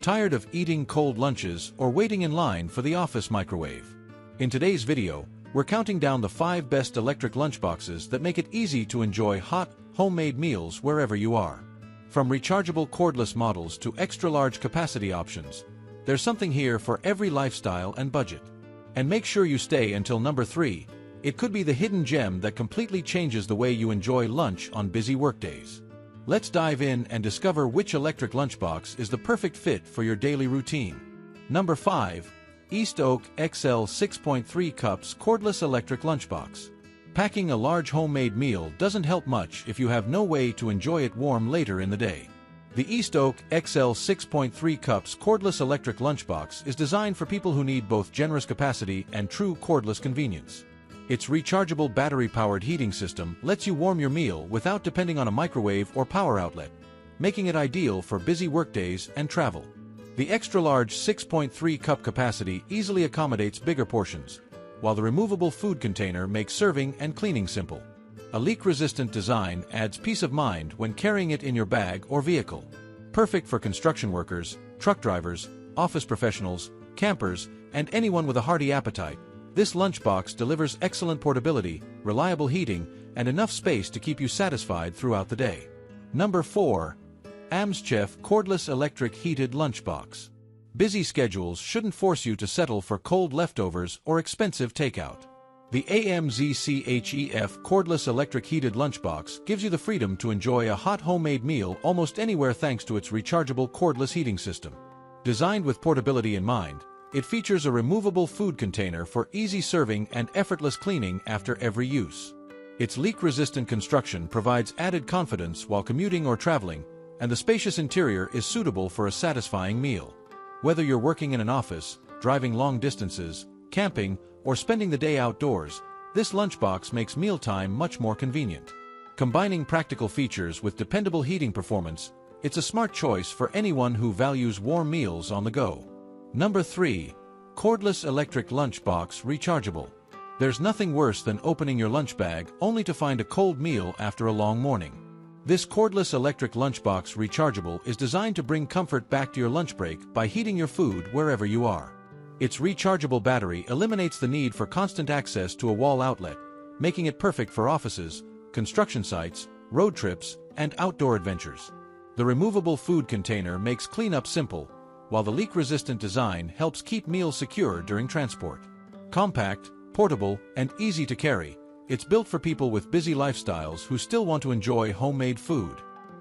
Tired of eating cold lunches or waiting in line for the office microwave? In today's video, we're counting down the 5 best electric lunchboxes that make it easy to enjoy hot, homemade meals wherever you are. From rechargeable cordless models to extra-large capacity options, there's something here for every lifestyle and budget. And make sure you stay until number 3. It could be the hidden gem that completely changes the way you enjoy lunch on busy workdays. Let's dive in and discover which electric lunchbox is the perfect fit for your daily routine. Number 5. East Oak XL 6.3 Cups Cordless Electric Lunchbox. Packing a large homemade meal doesn't help much if you have no way to enjoy it warm later in the day. The East Oak XL 6.3 Cups Cordless Electric Lunchbox is designed for people who need both generous capacity and true cordless convenience. Its rechargeable battery-powered heating system lets you warm your meal without depending on a microwave or power outlet, making it ideal for busy workdays and travel. The extra-large 6.3 cup capacity easily accommodates bigger portions, while the removable food container makes serving and cleaning simple. A leak-resistant design adds peace of mind when carrying it in your bag or vehicle. Perfect for construction workers, truck drivers, office professionals, campers, and anyone with a hearty appetite. This lunchbox delivers excellent portability, reliable heating, and enough space to keep you satisfied throughout the day. Number 4. AMSCHEF Cordless Electric Heated Lunchbox. Busy schedules shouldn't force you to settle for cold leftovers or expensive takeout. The AMZCHEF Cordless Electric Heated Lunchbox gives you the freedom to enjoy a hot homemade meal almost anywhere thanks to its rechargeable cordless heating system. Designed with portability in mind, it features a removable food container for easy serving and effortless cleaning after every use. Its leak-resistant construction provides added confidence while commuting or traveling, and the spacious interior is suitable for a satisfying meal. Whether you're working in an office, driving long distances, camping, or spending the day outdoors, this lunchbox makes mealtime much more convenient. Combining practical features with dependable heating performance, it's a smart choice for anyone who values warm meals on the go. Number 3. Cordless Electric Lunchbox Rechargeable. There's nothing worse than opening your lunch bag only to find a cold meal after a long morning. This cordless electric lunchbox rechargeable is designed to bring comfort back to your lunch break by heating your food wherever you are. Its rechargeable battery eliminates the need for constant access to a wall outlet, making it perfect for offices, construction sites, road trips, and outdoor adventures. The removable food container makes cleanup simple, while the leak-resistant design helps keep meals secure during transport. Compact, portable, and easy to carry, it's built for people with busy lifestyles who still want to enjoy homemade food.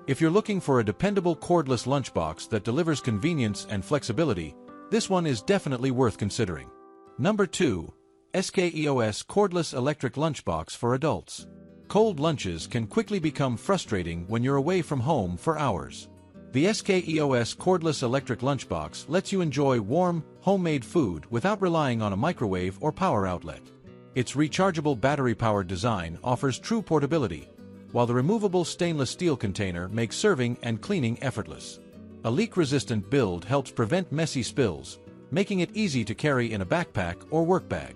If you're looking for a dependable cordless lunchbox that delivers convenience and flexibility, this one is definitely worth considering. Number 2. SKEOS Cordless Electric Lunchbox for Adults. Cold lunches can quickly become frustrating when you're away from home for hours. The SKEOS Cordless Electric Lunchbox lets you enjoy warm, homemade food without relying on a microwave or power outlet. Its rechargeable battery-powered design offers true portability, while the removable stainless steel container makes serving and cleaning effortless. A leak-resistant build helps prevent messy spills, making it easy to carry in a backpack or work bag.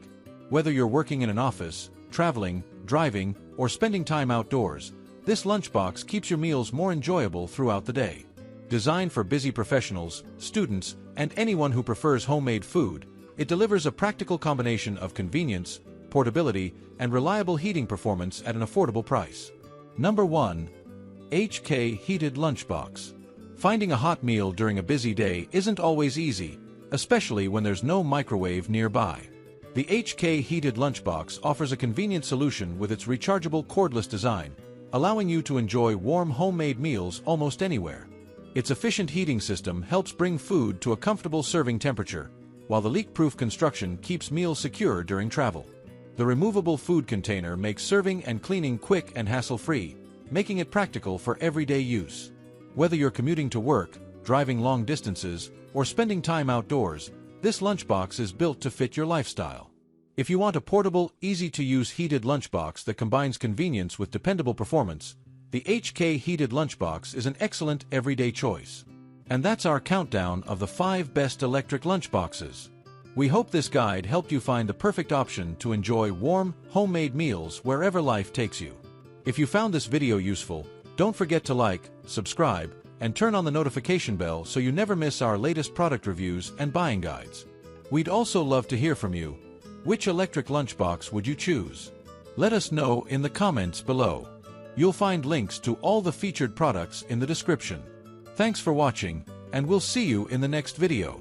Whether you're working in an office, traveling, driving, or spending time outdoors, this lunchbox keeps your meals more enjoyable throughout the day. Designed for busy professionals, students, and anyone who prefers homemade food, it delivers a practical combination of convenience, portability, and reliable heating performance at an affordable price. Number 1. HK Heated Lunchbox. Finding a hot meal during a busy day isn't always easy, especially when there's no microwave nearby. The HK Heated Lunchbox offers a convenient solution with its rechargeable cordless design, allowing you to enjoy warm homemade meals almost anywhere. Its efficient heating system helps bring food to a comfortable serving temperature, while the leak-proof construction keeps meals secure during travel. The removable food container makes serving and cleaning quick and hassle-free, making it practical for everyday use. Whether you're commuting to work, driving long distances, or spending time outdoors, this lunchbox is built to fit your lifestyle. If you want a portable, easy-to-use heated lunchbox that combines convenience with dependable performance, the HK Heated Lunchbox is an excellent everyday choice. And that's our countdown of the 5 best electric lunchboxes. We hope this guide helped you find the perfect option to enjoy warm, homemade meals wherever life takes you. If you found this video useful, don't forget to like, subscribe, and turn on the notification bell so you never miss our latest product reviews and buying guides. We'd also love to hear from you. Which electric lunchbox would you choose? Let us know in the comments below. You'll find links to all the featured products in the description. Thanks for watching, and we'll see you in the next video.